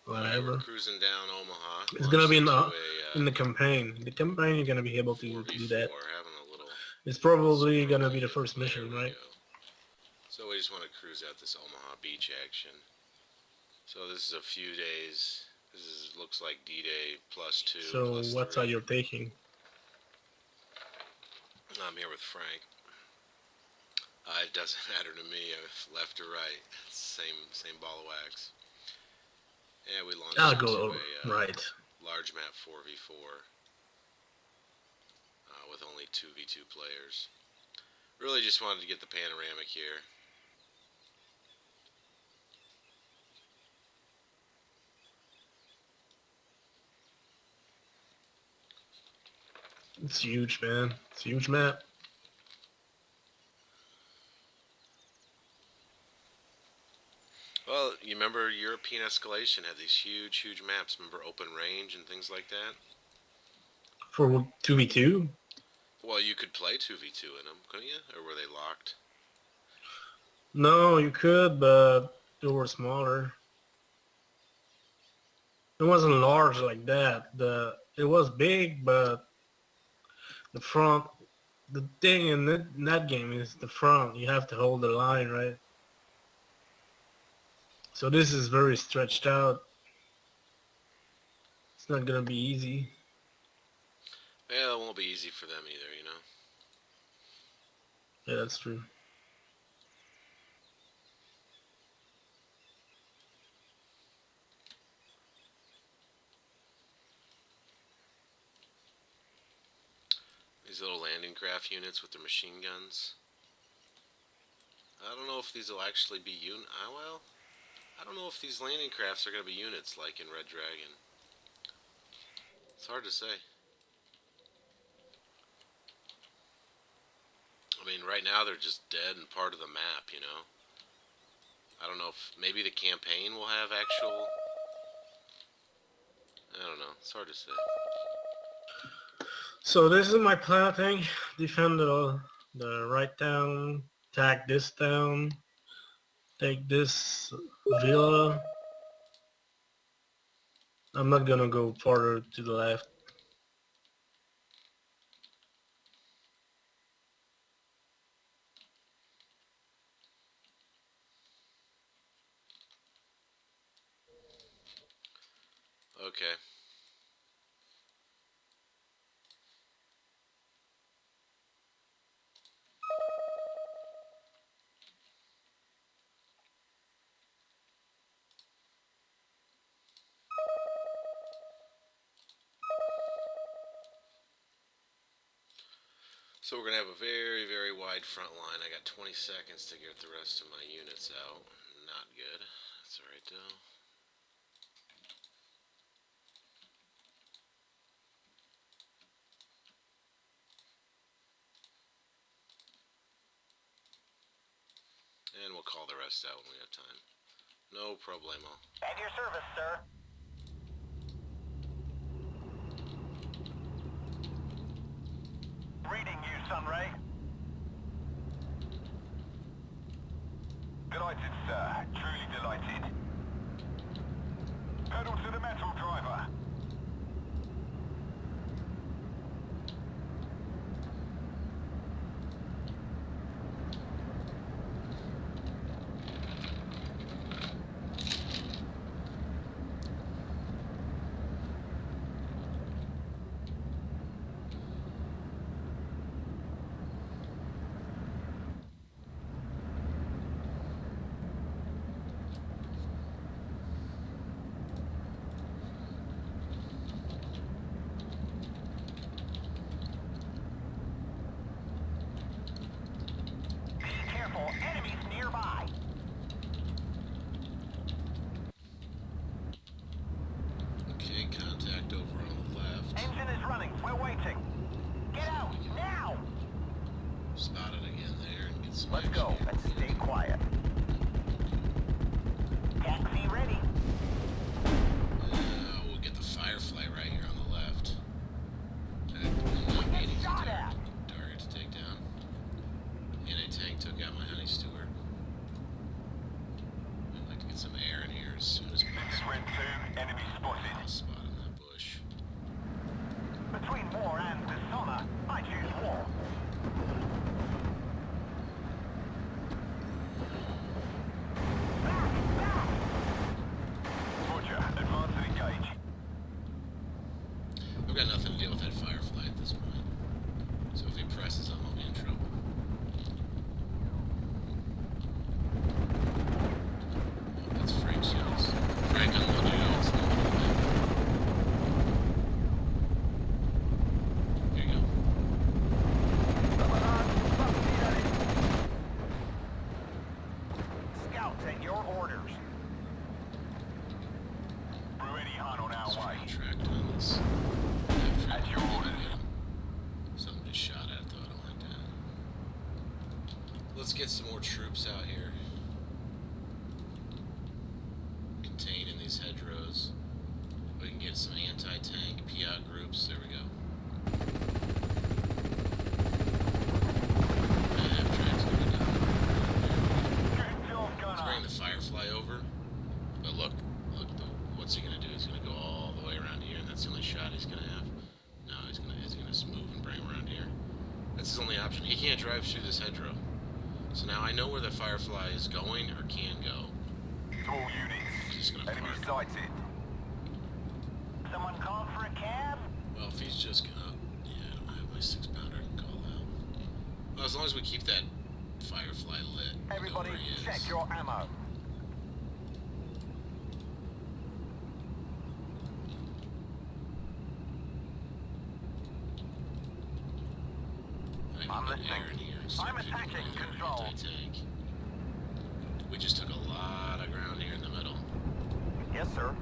Alright, we're whatever. cruising down Omaha. It's gonna be in a the campaign. The campaign, you're gonna be able to do 4v4, that. having a little It's probably gonna be scroll. the first There mission, we right? go. So we just want to cruise out this Omaha Beach action. So this is a few days. Looks like D-Day +2, So what side +3. you're taking? I'm here with Frank. It doesn't matter to me, left or right. Same ball of wax. Yeah, we launched I'll into go a right. large map 4v4 with only 2v2 players. Really just wanted to get the panoramic here. It's huge, man. It's a huge map. Well, you remember European Escalation had these huge maps. Remember Open Range and things like that? For 2v2? Well, you could play 2v2 in them, couldn't you? Or were they locked? No, you could, but they were smaller. It wasn't large like that. It was big, but the front. The thing in that game is the front. You have to hold the line, right? So this is very stretched out. It's not gonna be easy. Yeah, it won't be easy for them either, you know? Yeah, that's true. These little landing craft units with their machine guns. I don't know if these will actually be well, I don't know if these landing crafts are going to be units like in Red Dragon. It's hard to say. I mean, right now they're just dead and part of the map, you know? I don't know if maybe the campaign will have actual... I don't know. It's hard to say. So this is my plan, I think. Defend the right town, attack this town, take this villa. I'm not gonna go farther to the left. Okay. So we're going to have a very wide front line. I got 20 seconds to get the rest of my units out. Not good. That's alright though. And we'll call the rest out when we have time. No problemo. At your service, sir. Reading you, Sunray. Delighted, sir. Truly delighted. Pedal to the metal, driver. Enemies nearby. Okay, contact over on the left. Engine is running. We're waiting. Get out now. Spot it again there and get some Let's action go here. and stay quiet. Taxi ready. We'll get the firefly right here on the left. We get shot at. Target to take down. Anti-tank took out my honey steward. I'd like to get some air in here as soon as possible. This is Red 2. way. Tracked on this. At your orders. Something just shot at it though, I don't like that. Let's get some more troops out here. Contained in these hedgerows. We can get some anti-tank PI groups. There we go. Let's bring the firefly over. But look, what's he gonna do? He's gonna go all the way around here, and that's the only shot he's gonna have. No, he's gonna move and bring him around here. That's his only option. He can't drive through this hedgerow. So now I know where the firefly is going or can go. To all units. He's just gonna Enemy park. sighted. Someone called for a cab? Well, if he's just gonna, yeah, I don't have my 6-pounder I can call out. Well, as long as we keep that firefly lit. we know Everybody where he is. check your ammo. I I'm can get listening. air in here and I'm start attacking. getting Control. anti-tank. We just took a lot of ground here in the middle. Yes, sir.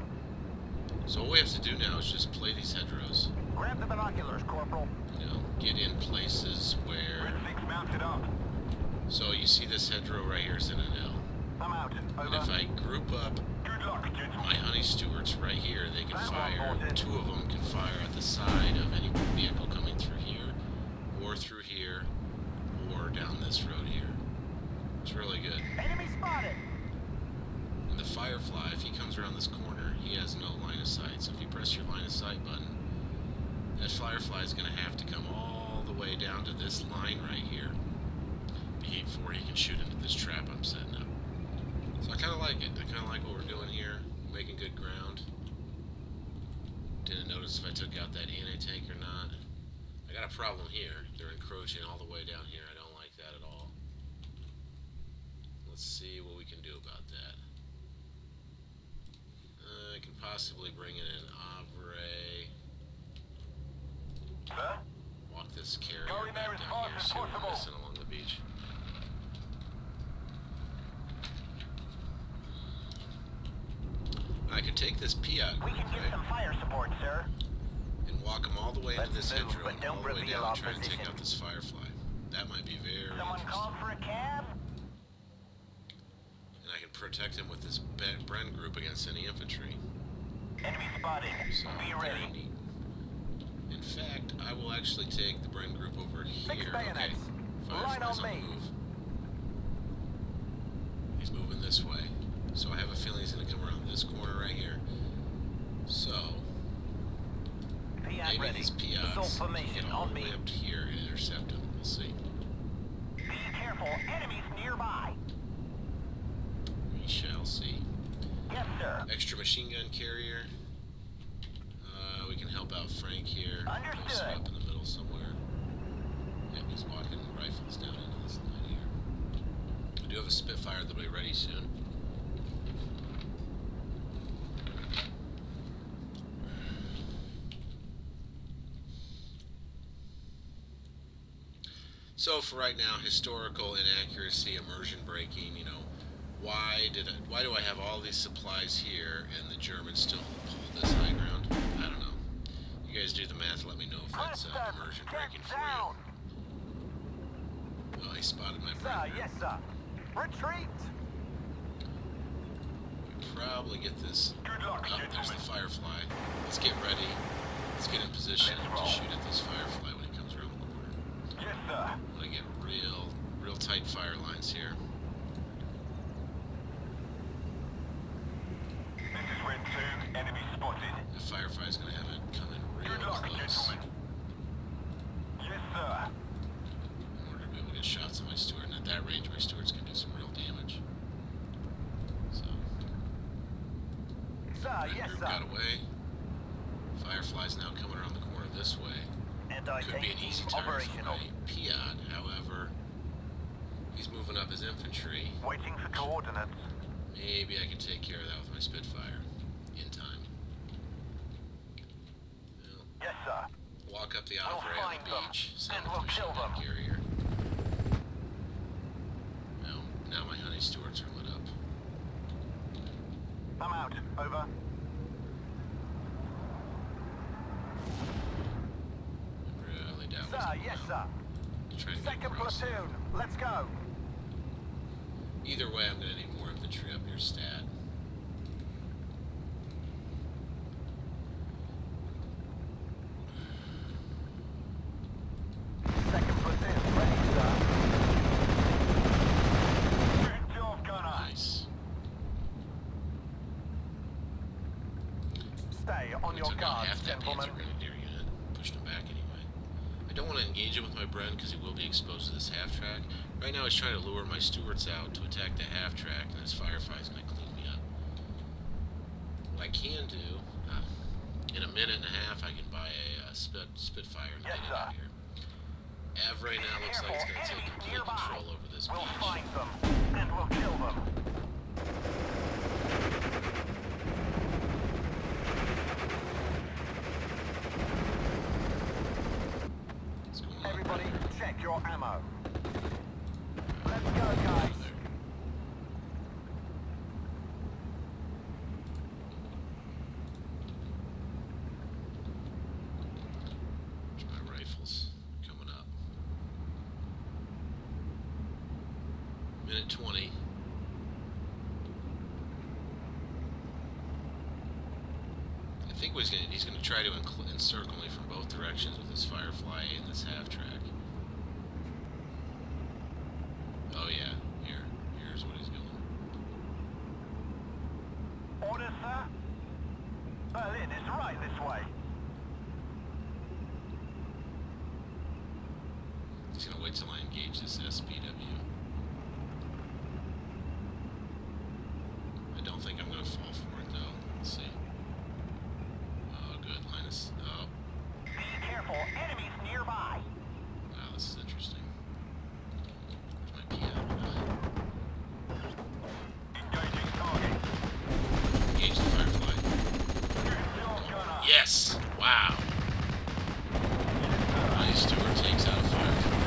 So what we have to do now is just play these hedgerows. Grab the binoculars, Corporal. You know, get in places where. Red 6 mounted up. So you see this hedgerow right here is in an L. I'm out. And Over. if I group up Good luck, gentlemen. my honey stewards right here, they can That one fire. bolted. 2 of them can fire at the side of any vehicle coming through here, or through here, or down this road here. It's really good. Enemy spotted. And the firefly, if he comes around this corner, he has no line of sight. So if you press your line of sight button, that firefly is going to have to come all the way down to this line right here before he can shoot into this trap I'm setting up. So I kind of like it. I kind of like what we're doing here. Making good ground. Didn't notice if I took out that anti-tank or not. I got a problem here. They're encroaching all the way down here. I don't like that at all. Let's see what we can do about that. I can possibly bring in an Avre. Sir? Walk this carrier Go in there back as down fast here. as See what we're possible. missing along the beach. I could take this Piat We group, can give right, some fire support, sir. and walk them all the way into Let's this move, hedgerow but and don't all the way reveal down our and try and take position. out this firefly. That might be very Someone interesting. called for a cab? And I can protect him with this Bren group against any infantry. Enemy spotted. So Be very ready. neat. In fact, I will actually take the Bren group over Six here. bayonets. Okay. Right Firefly's on on the me. move. He's moving this way. So I have a feeling he's going to come around this corner right here. So, Piat maybe ready. these Assault Piats can formation get all on the way me. up to here and intercept him. We'll see. Be careful. Enemies nearby. We shall see. Yes, sir. Extra machine gun carrier. We can help out Frank here. Post Understood. him up in the middle somewhere. Yep, he's walking rifles down into this line here. I do have a Spitfire that'll be ready soon. So for right now, historical inaccuracy, immersion breaking, you know, why do I have all these supplies here and the Germans still hold this high ground? I don't know. You guys do the math, let me know if that's Preston, immersion get breaking for down. you. Oh, he spotted my Sir, friend. yes, sir. Retreat. Probably get this. Good luck, Oh, there's the gentlemen. firefly. Let's get ready. Let's get in position Let's to roll. shoot at this firefly when he comes around the corner. Yes, sir. I'm gonna get real tight fire lines here. This is Red 2. Enemy spotted. The firefly's gonna have it coming real Good luck, close gentlemen. Yes, sir. in order to be able to get shots on my Stuart. And at that range, my Stuart's gonna do some real damage. So, Sir, Red yes, group sir. got away. Firefly's now coming around the corner this way. Could be Anti-tank an easy team target for operational. my Piat, however, he's moving up his infantry. Waiting for coordinates. Maybe I can take care of that with my Spitfire in time. Well, Yes, sir. walk up the We'll Avre on find the them, beach, send and the we'll machine kill gun them. carrier. Well, now my honey Stuarts are lit up. I'm out. Over. yes, sir. Try and get Second across. platoon, let's go. Either way, I'm gonna need more infantry up your stat. Second platoon, ready, sir. Good job, gunner. Nice. Stay on I your took out guard, half that gentlemen. Panzer Grenadier unit. Pushed him back anyway. I don't want to engage him with my Bren because he will be exposed to this half track. Right now he's trying to lure my Stuarts out to attack the half track, and his firefly is going to clean me up. What I can do, in a minute and a half, I can buy a Spitfire and Yes, get it sir. out here. Av right now looks like it's going to take complete control over this We'll beach. find them, and we'll kill them. What's going on Everybody, there? check your ammo. Let's go, guys. There's my rifles coming up. Minute 20. I think what he's gonna try to encircle me from both directions with his firefly and this half track. Oh yeah, here's what he's going. Orders, sir? Berlin is right this way. He's gonna wait till I engage this SPW. I don't think I'm gonna fall for it though. Let's see. Oh, good. Linus. Oh, Be careful, enemies nearby. wow, this is interesting. Where's my PM? Engaging target. Engage the firefly. Good job, gunner. Yes! Wow. Nice. Stuart takes out a firefly.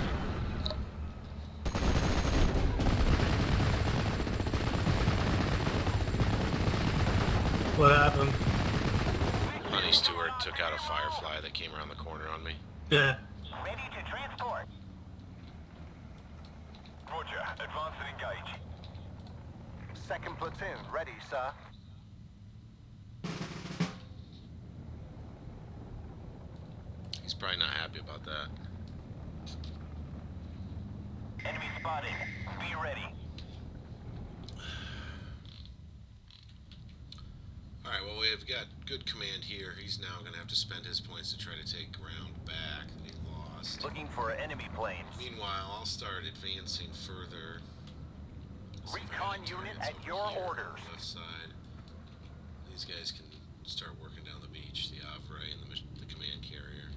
What happened? Honey Stewart took out a firefly that came around the corner on me. Yeah. Ready to transport. Roger, advance and engage. Second platoon, ready, sir. He's probably not happy about that. Enemy spotted. Be ready. Alright, well, we've got good command here. He's now going to have to spend his points to try to take ground back that he lost. Looking for enemy planes. Meanwhile, I'll start advancing further. See if I Recon can unit target at over your here on orders. the left side. These guys can start working down the beach, the Avray and the command carrier.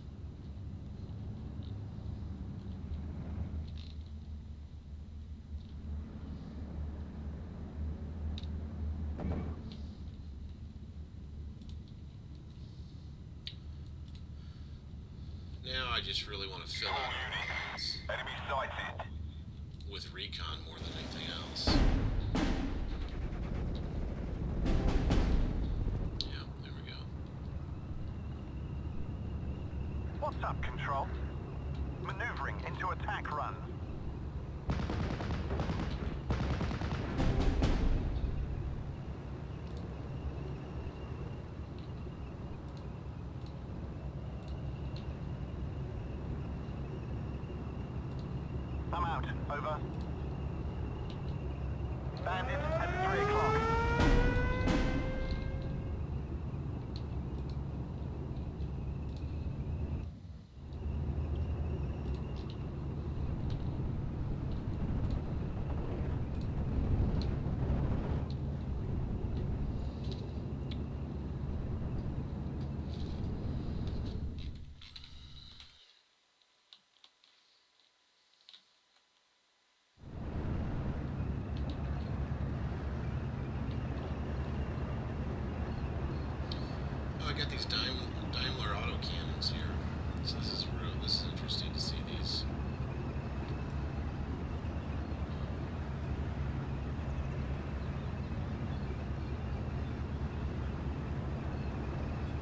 Now I just really want to fill it Enemy sighted. with recon more than anything else. Yeah, there we go. What's up, Control? Maneuvering into attack run. I'm out. Over. Bandit at 3 o'clock. Oh, I got these Daimler autocannons here. So this is interesting to see these.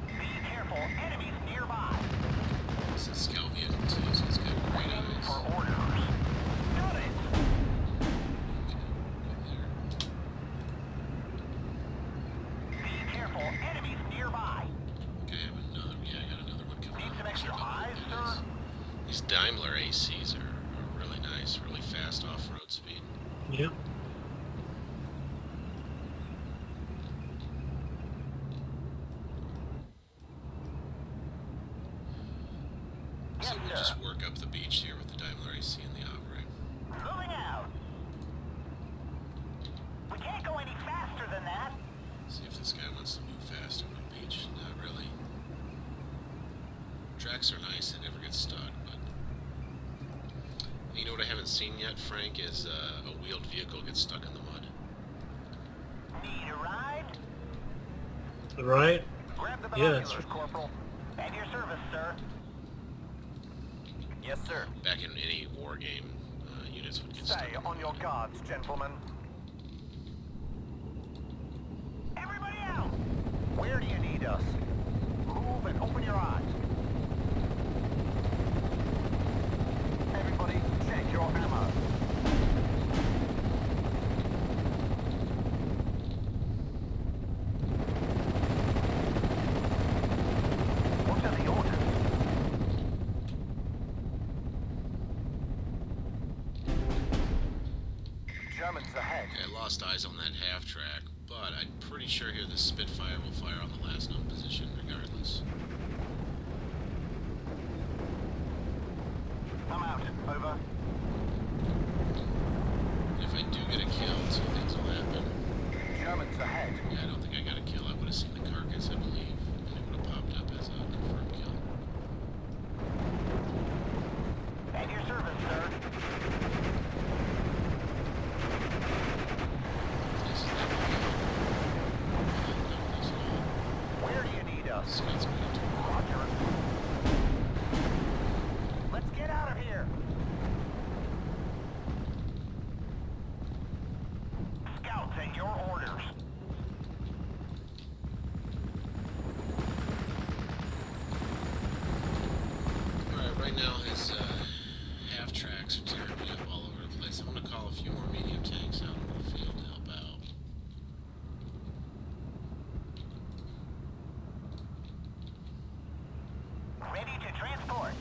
Be careful, enemies nearby. This is scout vehicle too, so it's good. Daimler ACs are really nice, really fast off-road speed. Yep. So Yes, we'll sir. just work up the beach here with the Daimler AC and the off-road. Moving out. We can't go any faster than that. See if this guy wants to move faster on the beach. Not really. Tracks are nice, they never get stuck, but... You know what I haven't seen yet, Frank, is a wheeled vehicle get stuck in the mud. Need a ride? Right? Grab the Yeah, binoculars, Corporal. At your service, sir. Yes, sir. Back in any war game, units would get stuck. Stay on your guards, gentlemen. Everybody out! Where do you need us? Move and open your eyes. Everybody, check your ammo. What are the orders? Germans ahead. Okay, I lost eyes on that half track, but I'm pretty sure here the Spitfire will fire on the last known position regardless. I'm out. Over. If I do get a kill, two things will happen. Germans ahead. Yeah, I don't think I got a kill. I would have seen the carcass, I believe, and it would have popped up as a confirmed kill. At your service, sir. This is that no, that's all. Where do you need us? Scott's going to Roger. Let's get out of here. Scouts at your orders. Alright, right now his half tracks are tearing me up all over the place. I'm going to call a few more medium tanks out on the field to help out. Ready to transport.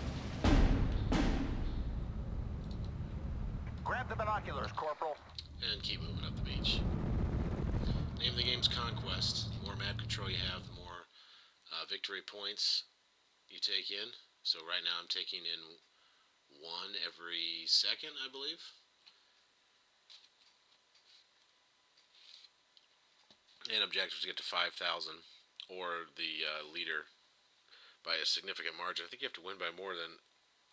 Grab the binoculars, Corporal. And keep moving up the beach. Name of the game's Conquest. The more map control you have, the more victory points you take in. So right now I'm taking in one every second, I believe. And objectives to get to 5,000 or the leader by a significant margin. I think you have to win by more than...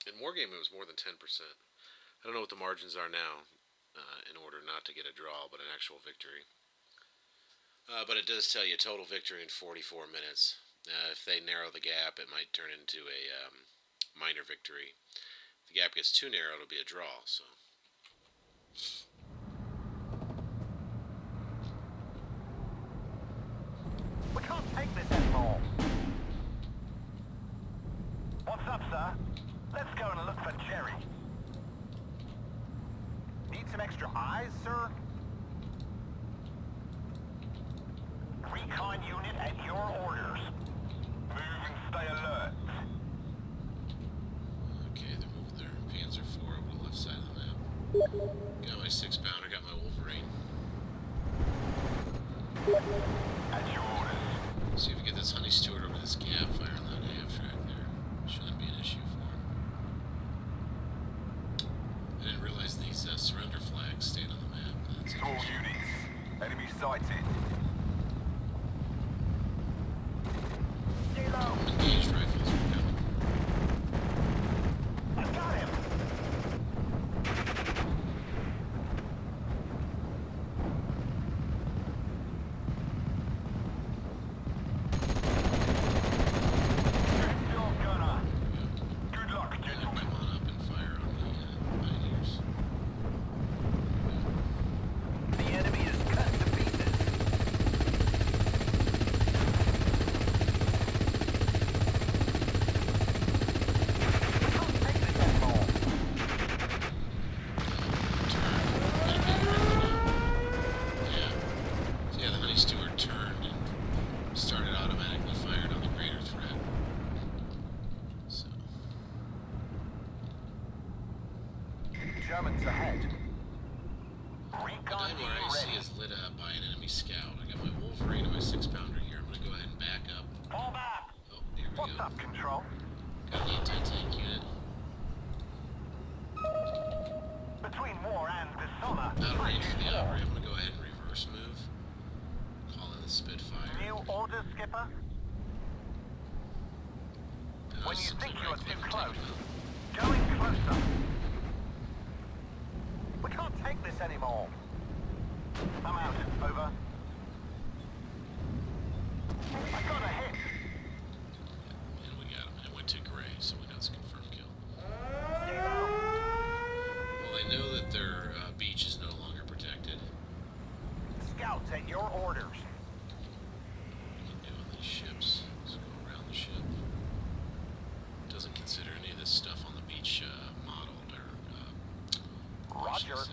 In Wargame it was more than 10%. I don't know what the margins are now in order not to get a draw, but an actual victory. But it does tell you total victory in 44 minutes. If they narrow the gap, it might turn into a minor victory. If the gap gets too narrow, it'll be a draw. So. We can't take this anymore. What's up, sir? Let's go and look for Jerry. Need some extra eyes, sir? Recon unit at your orders. Move and stay alert. Okay, they're moving their Panzer IV over to the left side of the map. Got my 6-pounder, got my Wolverine. At your orders. See if we get this Honey Stuart over this gap, fire on that half track there. Shouldn't be an issue for him. I didn't realize these surrender flags stayed on the map. That's All units. Enemy sighted. Stay low. engaged rifles are coming. I got him. What's go. up, Control? Got the anti-tank unit. Between war and the summer, Out of range for the war. Opry. I'm going to go ahead and reverse move. Call in the Spitfire. New orders, Skipper? When you think you are too close, going closer. We can't take this anymore. I'm out. Over. I got a hit. And we got him. And it went to gray, so we know it's a confirmed kill. Zero. Well, they know that their beach is no longer protected. Scouts at your orders. What do we do on these ships? Let's go around the ship. Doesn't consider any of this stuff on the beach modeled or what should I Roger. say?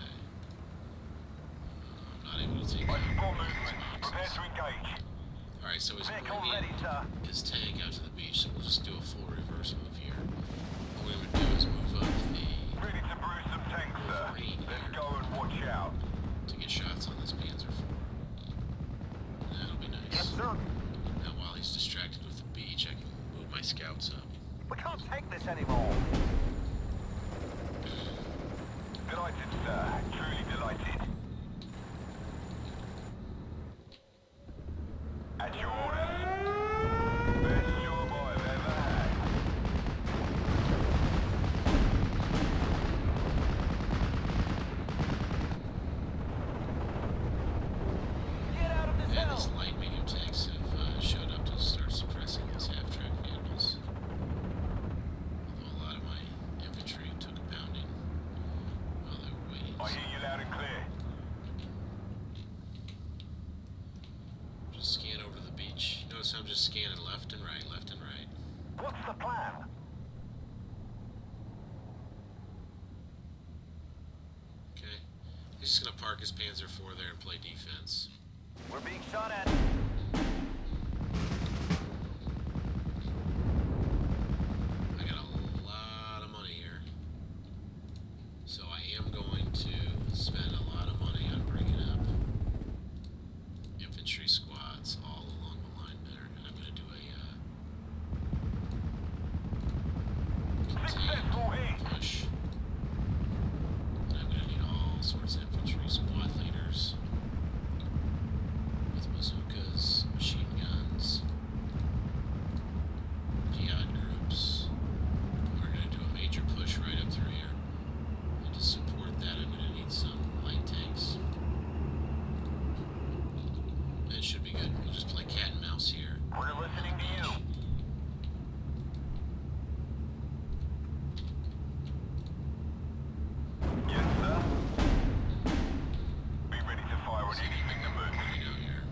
I'm not able to take Let's any go of these movement. Prepare boxes. to engage. Alright, so he's Vehicle bringing ready, sir. his tank out to the beach, so we'll just do a full reverse move here. What we would do is move up the Ready to brew some tanks, sir. Wolverine Let's here go and watch out. to get shots on this Panzer IV. That'll be nice. Yes, sir. Now while he's distracted with the beach, I can move my scouts up. We can't take this anymore. Delighted, sir. Truly delighted. At your orders. Best job I've ever had. Get out of this And these hell! light medium tanks have showed up to start suppressing these half-track vehicles. Although a lot of my infantry took a pounding while they were waiting. I hear you loud and clear. Just scan over the beach. Notice I'm just scanning left and right, left and right. What's the plan? Okay? He's just gonna park his Panzer IV there and play defense. We're being shot at. I got a lot of money here. So I am going to spend a lot of money on bringing up infantry squads all along the line there. And I'm going to do a Successful hit. contained push. And I'm going to need all sorts of infantry squad leaders with bazookas, machine guns, Piat groups. We're going to do a major push right up through here. And to support that, I'm going to need some light tanks. And it should be good. We'll just play cat and mouse here. We're listening to you. Yes, sir. Be ready to fire on anything that moves. Right out here,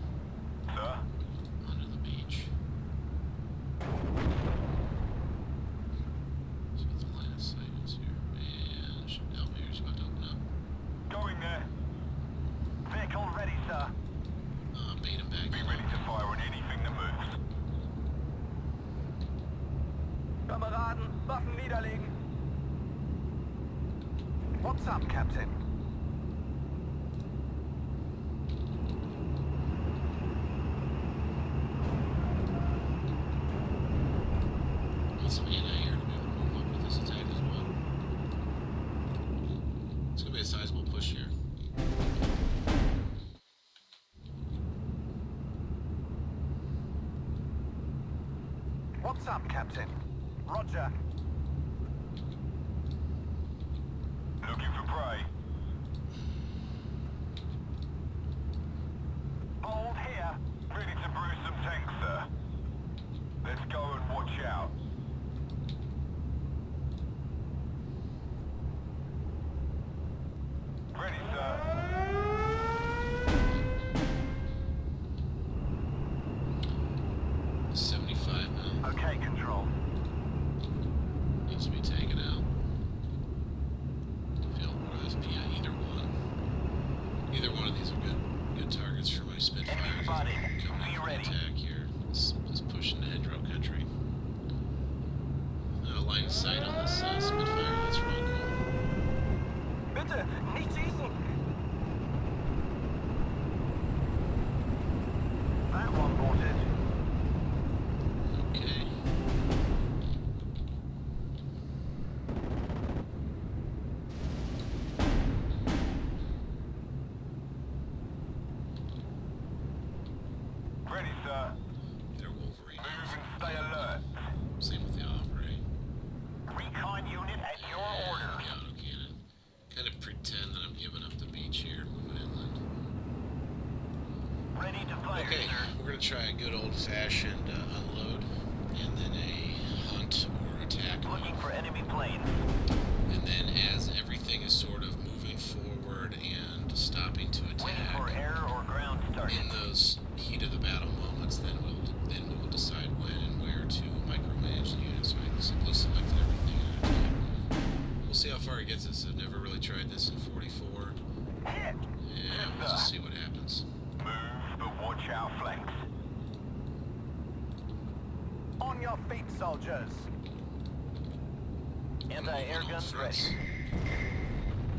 Sir? onto the beach. See what the line of sight is here. And elevator's about to open up. Going there. Vehicle ready, sir. Bait him back Be in. ready to fire on anything that moves. Kameraden, Waffen niederlegen. What's up, Captain? Want some anti-air to be able to move up with this attack as well. It's going to be a sizable push here. What's up, Captain? Roger. Looking for prey. Hold here. Ready to brew some tanks, sir. Let's go and watch out. Ready, sir. 75 mil. Okay, Control. Needs to be taken out. Field or this PI, either one. Either one of these are good targets for my Spitfires. Everybody, Coming be in for the ready. attack here. Let's push into hedgerow country. Line of sight on this Spitfire. That's real cool. Bitte, nicht schießen! That one bought it. Okay. crash and unload, and then a hunt or attack Looking move. for enemy planes. And then as everything is sort of moving forward and stopping to Waiting attack, for air or ground start. in those heat of the battle moments, then we will decide when and where to micromanage the units. So I simply selected everything in an attack move. We'll see how far it gets us. I've never really tried this in 44. Hit! Yeah, we'll just see what happens. Move, but watch our flanks. On your feet, soldiers. Anti-air On all guns ready. fronts.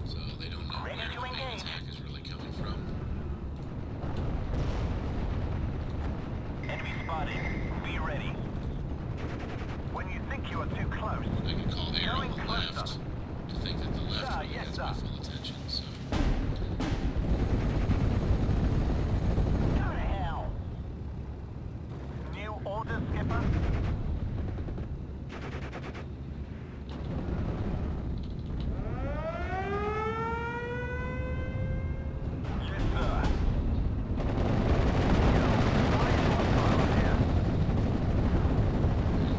So they don't know Ready where to the main engage. attack is really coming from. Enemy spotted. Be ready. When you think you are too close, I can call air on Going the closer. left to think that the left Sir, really yes, has my sir. full attention. So go to hell. New order, skipper. Yes, sir.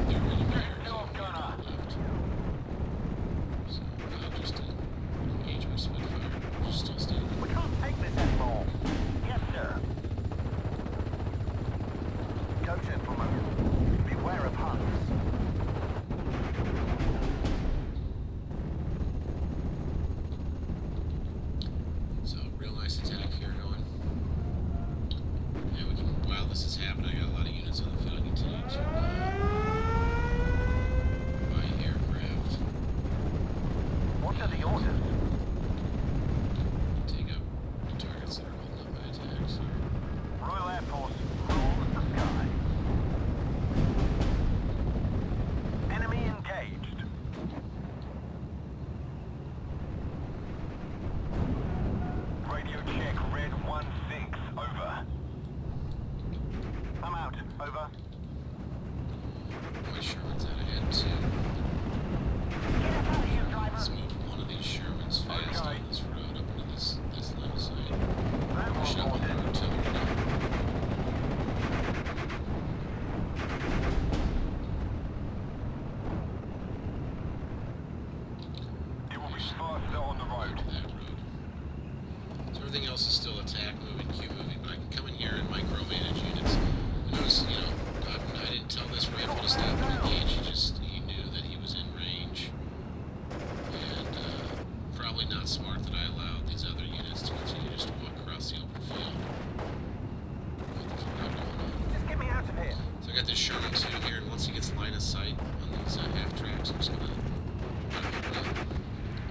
they're in air Still on gonna. the left. So just to engage my Spitfire, which is still standing. We can't take this anymore. Yes, sir. Go, gentlemen. Beware of hunts. So real nice attack here going. And we can, while this is happening, I got a lot of units on the field. I continue to buy aircraft, What are the orders? take up targets that are holding up my attacks. Royal Air Force rules the sky. Enemy engaged. Radio check, red 1-6, over. I'm out, over. My Sherman's out ahead too. Get us out of here, driver. Let's move one of these Shermans fast Okay. on this road up into this line of sight. That Push will up on hold the it. artillery now. It will be faster on the Go road. to that road. So everything else is still attack moving, Q moving, but I can come in here and micromanage units. I notice, you know, I didn't tell this rifle to stop and engage. He knew that he was in range. And probably not smart that I allowed these other units to continue just to walk across the open field. What the fuck is going on? Just get me out of here. So I got this Sherman 2 here, and once he gets line of sight on these half tracks, I'm just gonna open up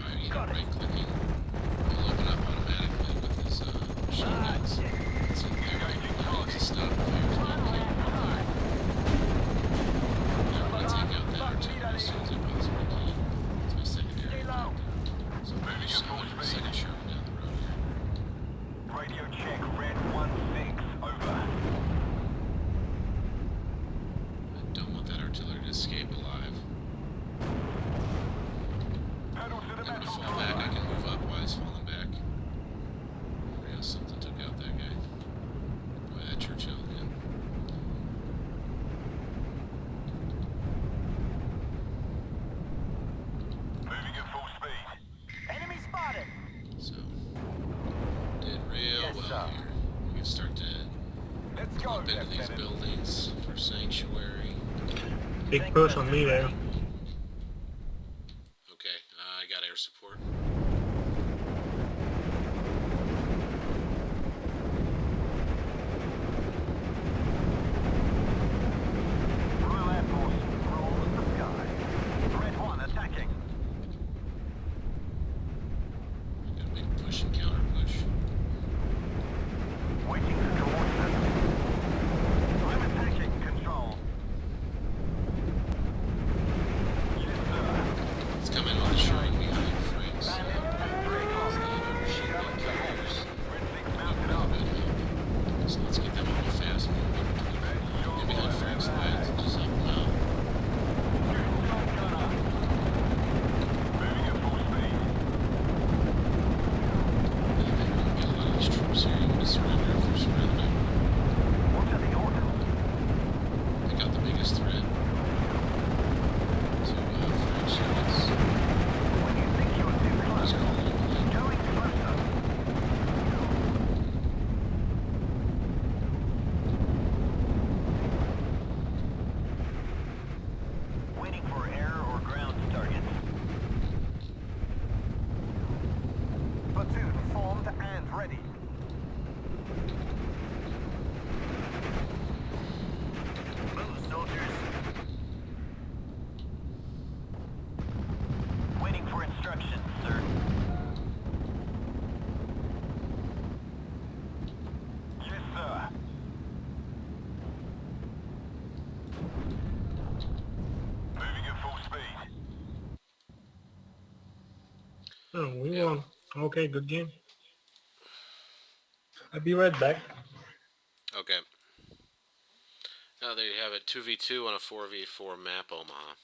by either right clicking. He'll open up automatically with his machine guns. It's in there. He needs to stop and fire his back fire. And I'm gonna take out that artillery as soon as I possibly can. It's my secondary objective. So I'm just the second Sherman down the road here. Radio check, red 1-6, over. I don't want that artillery to escape alive. Pedal to the I'm gonna metal fall back. I can move up while he's falling back. Yeah, something took out that guy. Boy, that Churchill again. Moving at full speed. Enemy spotted. So, did real Yes, well sir. here. We can start to Let's go, clump into these Lieutenant. buildings for sanctuary. Big push on me there. Okay, I got air support. Royal Air Force rules the sky. Red 1 attacking. Got a big push and counter push. Waiting for coordinates. I'm attacking control. Oh, we Yeah. won. Okay, good game. I'll be right back. Okay. Now there you have it. 2v2 on a 4v4 map, Omaha.